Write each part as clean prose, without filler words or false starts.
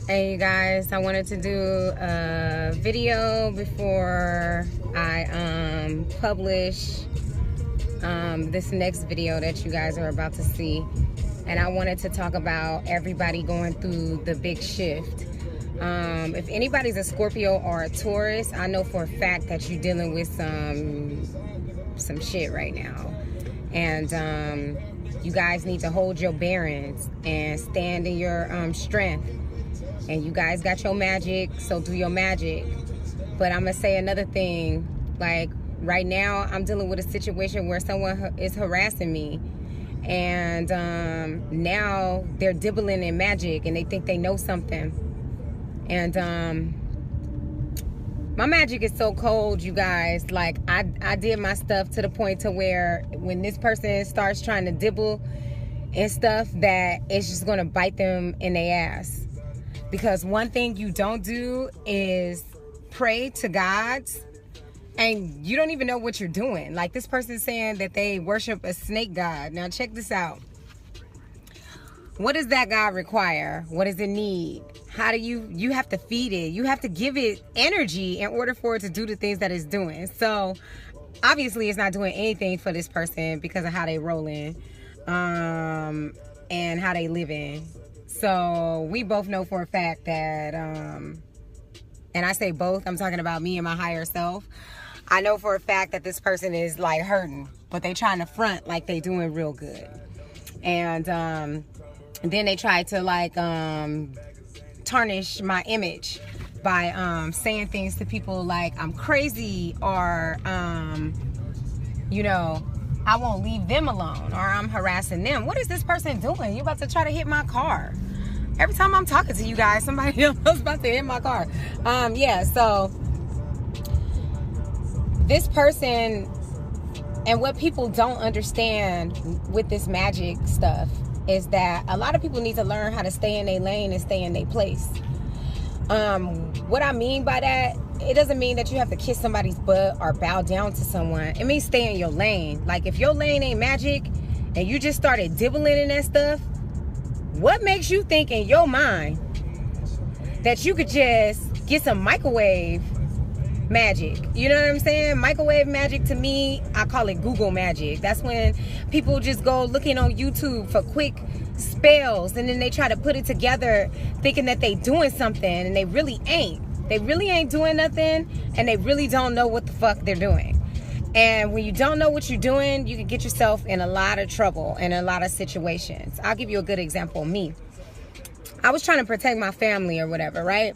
Hey you guys, I wanted to do a video before I publish this next video that you guys are about to see, and I wanted to talk about everybody going through the big shift. If anybody's a Scorpio or a Taurus, I know for a fact that you're dealing with some shit right now, and you guys need to hold your bearings and stand in your strength. And you guys got your magic, so do your magic. But I'm gonna say another thing. Like right now, I'm dealing with a situation where someone is harassing me, and now they're dibbling in magic, and they think they know something. And my magic is so cold, you guys. Like I did my stuff to the point to where when this person starts trying to dibble and stuff, that it's just gonna bite them in their ass. Because one thing you don't do is pray to gods, and you don't even know what you're doing. Like this person's saying that they worship a snake god. Now check this out. What does that god require? What does it need? How do you have to feed it? You have to give it energy in order for it to do the things that it's doing. So obviously it's not doing anything for this person because of how they rolling and how they living. So we both know for a fact that, and I say both, I'm talking about me and my higher self. I know for a fact that this person is like hurting, but they trying to front like they doing real good. And then they try to like tarnish my image by saying things to people like I'm crazy, or you know, I won't leave them alone, or I'm harassing them. What is this person doing? You're about to try to hit my car. Every time I'm talking to you guys, somebody else is about to hit my car. Yeah, so this person, and what people don't understand with this magic stuff is that a lot of people need to learn how to stay in their lane and stay in their place. What I mean by that, it doesn't mean that you have to kiss somebody's butt or bow down to someone. It means stay in your lane. Like if your lane ain't magic and you just started dibbling in that stuff, what makes you think in your mind that you could just get some microwave magic? You know what I'm saying? Microwave magic, to me, I call it Google magic. That's when people just go looking on YouTube for quick spells, and then they try to put it together thinking that they doing something, and they really ain't. They really ain't doing nothing, and they really don't know what the fuck they're doing. And when you don't know what you're doing, you can get yourself in a lot of trouble and a lot of situations. I'll give you a good example. Me, I was trying to protect my family or whatever, right?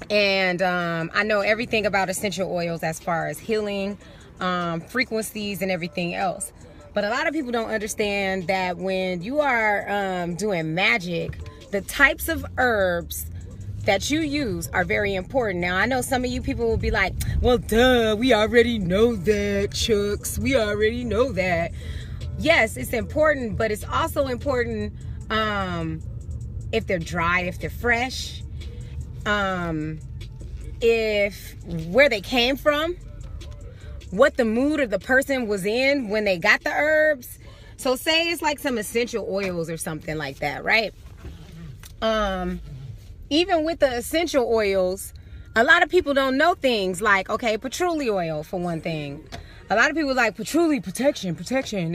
And I know everything about essential oils as far as healing, frequencies, and everything else. But a lot of people don't understand that when you are doing magic, the types of herbs that you use are very important. Now, I know some of you people will be like, well, duh, we already know that, Chucks. We already know that. Yes, it's important, but it's also important if they're dry, if they're fresh, if where they came from, what the mood of the person was in when they got the herbs. So say it's like some essential oils or something like that, right? Even with the essential oils, a lot of people don't know things like, okay, patchouli oil for one thing. A lot of people like patchouli protection,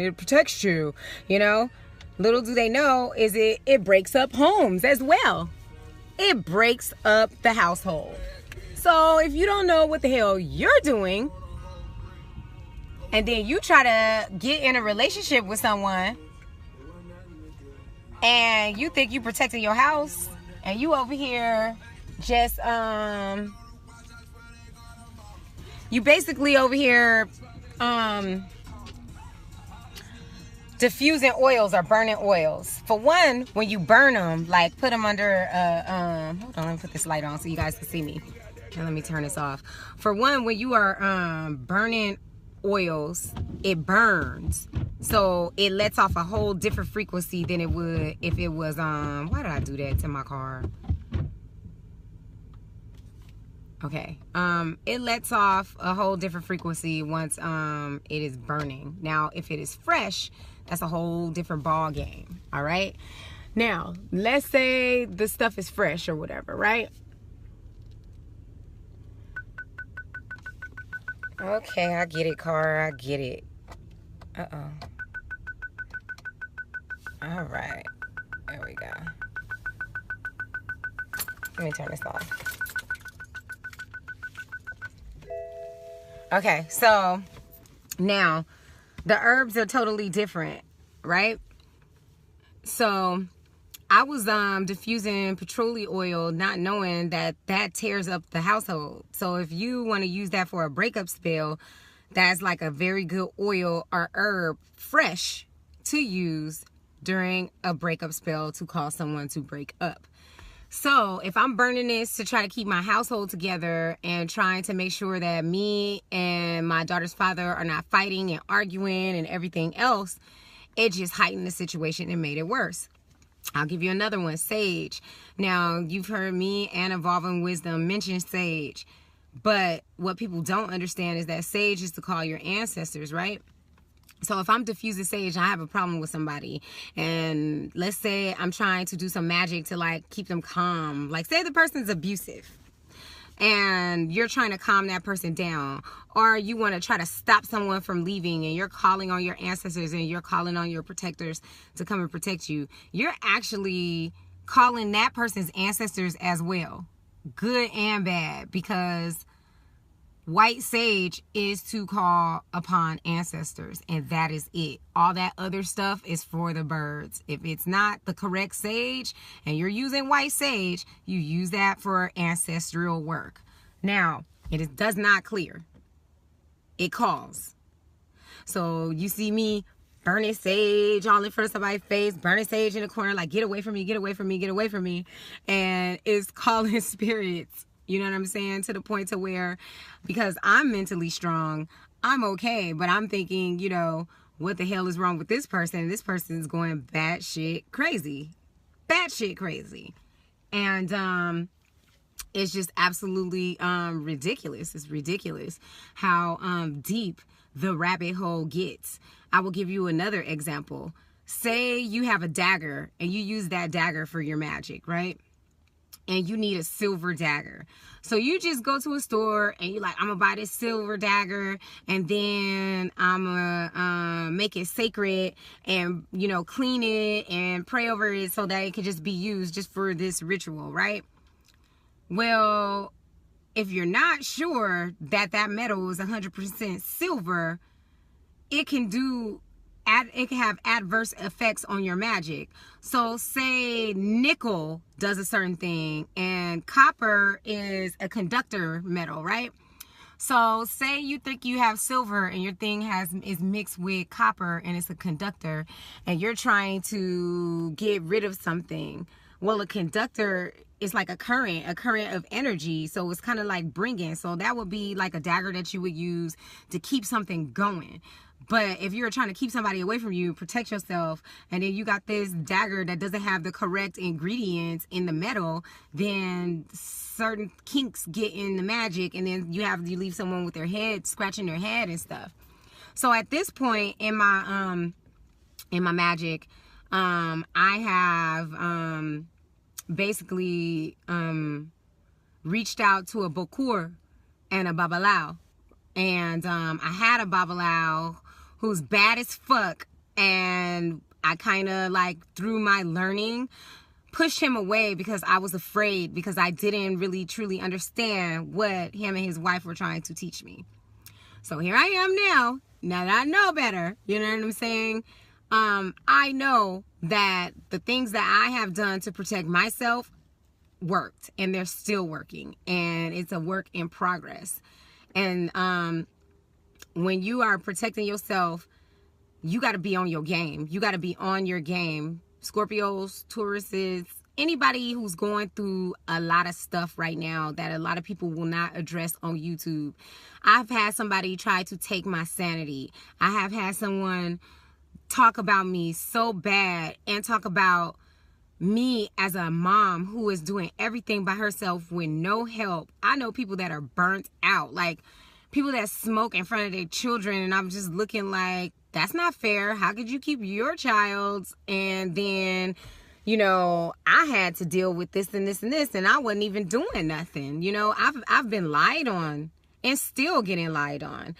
it protects you, you know. Little do they know is it breaks up homes as well. It breaks up the household. So if you don't know what the hell you're doing, and then you try to get in a relationship with someone, and you think you protecting your house, and you over here just, you basically over here, diffusing oils or burning oils. For one, when you burn them, like put them under, hold on, let me put this light on so you guys can see me. Now let me turn this off. For one, when you are burning oils, it burns. So it lets off a whole different frequency than it would if it was, why did I do that to my car? Okay. It lets off a whole different frequency once it is burning. Now, if it is fresh, that's a whole different ball game. All right. Now, let's say the stuff is fresh or whatever, right? Okay, I get it, car. I get it. Uh-oh. All right. There we go. Let me turn this off. Okay, so now the herbs are totally different, right? So I was diffusing petroleum oil, not knowing that tears up the household. So if you want to use that for a breakup spell, that's like a very good oil or herb, fresh, to use during a breakup spell to cause someone to break up. So if I'm burning this to try to keep my household together and trying to make sure that me and my daughter's father are not fighting and arguing and everything else, it just heightened the situation and made it worse. I'll give you another one, sage. Now, you've heard me and Evolving Wisdom mention sage, but what people don't understand is that sage is to call your ancestors, right? So if I'm diffusing sage, I have a problem with somebody, and let's say I'm trying to do some magic to like keep them calm. Like say the person's abusive and you're trying to calm that person down, or you want to try to stop someone from leaving and you're calling on your ancestors and you're calling on your protectors to come and protect you. You're actually calling that person's ancestors as well, good and bad, because white sage is to call upon ancestors, and that is it. All that other stuff is for the birds. If it's not the correct sage and you're using white sage, you use that for ancestral work. Now, it does not clear. It calls. So you see me burning sage all in front of somebody's face, burning sage in the corner, like get away from me, get away from me, get away from me. And it's calling spirits. You know what I'm saying? To the point to where, because I'm mentally strong, I'm okay. But I'm thinking, you know, what the hell is wrong with this person? This person's going batshit crazy. Batshit crazy. And it's just absolutely ridiculous. It's ridiculous how deep the rabbit hole gets. I will give you another example. Say you have a dagger and you use that dagger for your magic, right? And you need a silver dagger. So you just go to a store and you're like, I'm gonna buy this silver dagger, and then I'm gonna make it sacred and, you know, clean it and pray over it so that it can just be used just for this ritual, right? Well, if you're not sure that that metal is 100% silver, it can have adverse effects on your magic. So say nickel does a certain thing, and copper is a conductor metal, right? So say you think you have silver and your thing is mixed with copper and it's a conductor, and you're trying to get rid of something. Well, a conductor is like a current of energy. So it's kind of like bringing. So that would be like a dagger that you would use to keep something going. But if you're trying to keep somebody away from you, protect yourself, and then you got this dagger that doesn't have the correct ingredients in the metal, then certain kinks get in the magic, and then you leave someone with their head, scratching their head and stuff. So at this point in my magic, I have basically reached out to a bokur and a babalao. And I had a babalao who's bad as fuck, and I kind of like through my learning pushed him away because I was afraid, because I didn't really truly understand what him and his wife were trying to teach me. So here I am now that I know better, you know what I'm saying? I know that the things that I have done to protect myself worked, and they're still working, and it's a work in progress. And when you are protecting yourself, you got to be on your game. You got to be on your game. Scorpios, Tauruses, anybody who's going through a lot of stuff right now that a lot of people will not address on YouTube. I've had somebody try to take my sanity. I have had someone talk about me so bad and talk about me as a mom who is doing everything by herself with no help. I know people that are burnt out, like people that smoke in front of their children, and I'm just looking like, that's not fair. How could you keep your child and then you know, I had to deal with this and this and this, and I wasn't even doing nothing. You know, I've been lied on and still getting lied on.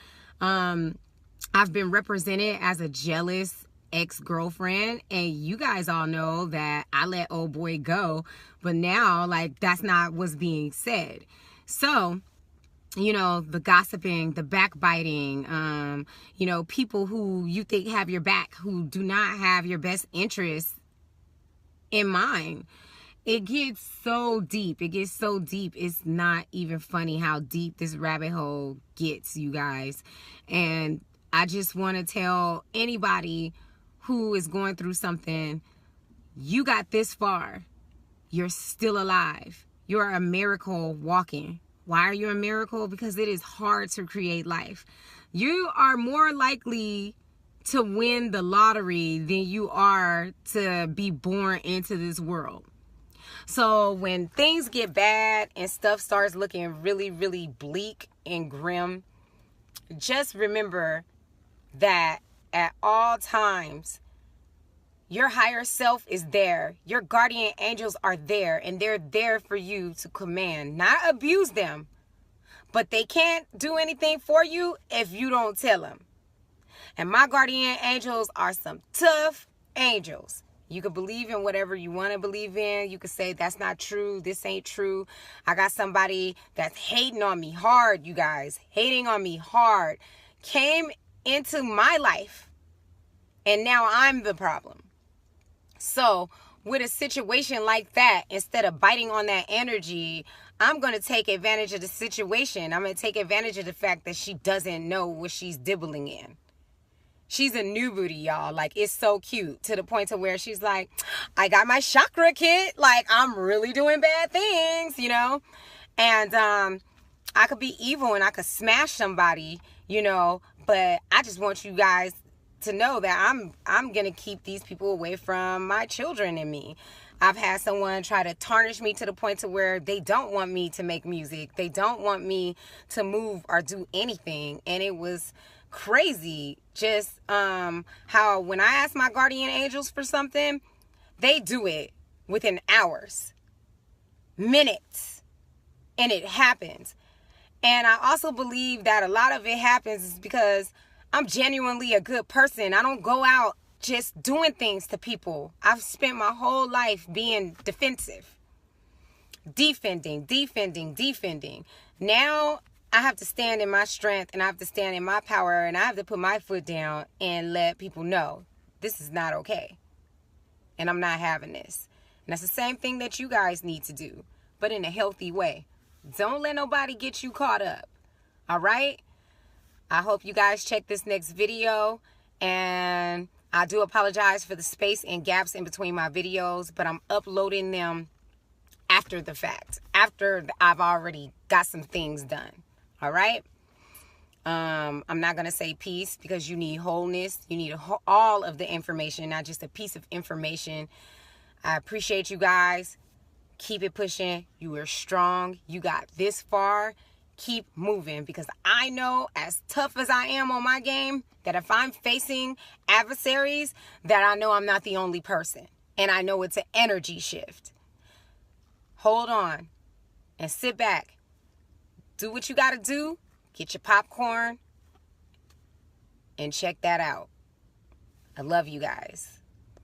I've been represented as a jealous ex-girlfriend, and you guys all know that I let old boy go, but now, like, that's not what's being said. So, you know, the gossiping, the backbiting, you know, people who you think have your back, who do not have your best interests in mind. It gets so deep. It gets so deep. It's not even funny how deep this rabbit hole gets, you guys. And I just want to tell anybody who is going through something, you got this far. You're still alive. You're a miracle walking. Why are you a miracle? Because it is hard to create life. You are more likely to win the lottery than you are to be born into this world. So when things get bad and stuff starts looking really, really bleak and grim, just remember that at all times, your higher self is there. Your guardian angels are there, and they're there for you to command, not abuse them. But they can't do anything for you if you don't tell them. And my guardian angels are some tough angels. You can believe in whatever you want to believe in. You can say, that's not true. This ain't true. I got somebody that's hating on me hard, you guys. Hating on me hard. Came into my life. And now I'm the problem. So with a situation like that, instead of biting on that energy, I'm going to take advantage of the situation. I'm going to take advantage of the fact that she doesn't know what she's dibbling in. She's a new booty, y'all. Like, it's so cute to the point to where she's like, I got my chakra kit. Like, I'm really doing bad things, you know. And I could be evil and I could smash somebody, you know. But I just want you guys to know that I'm going to keep these people away from my children and me. I've had someone try to tarnish me to the point to where they don't want me to make music. They don't want me to move or do anything. And it was crazy just how when I ask my guardian angels for something, they do it within hours, minutes, and it happens. And I also believe that a lot of it happens is because I'm genuinely a good person. I don't go out just doing things to people. I've spent my whole life being defensive, defending. Now I have to stand in my strength, and I have to stand in my power, and I have to put my foot down and let people know this is not okay. And I'm not having this. And that's the same thing that you guys need to do, but in a healthy way. Don't let nobody get you caught up. All right? I hope you guys check this next video, and I do apologize for the space and gaps in between my videos, but I'm uploading them after the fact, after I've already got some things done. All right? I'm not going to say peace because you need wholeness. You need all of the information, not just a piece of information. I appreciate you guys. Keep it pushing. You are strong. You got this far. Keep moving, because I know, as tough as I am on my game, that if I'm facing adversaries, that I know I'm not the only person. And I know it's an energy shift. Hold on and sit back. Do what you got to do. Get your popcorn and check that out. I love you guys.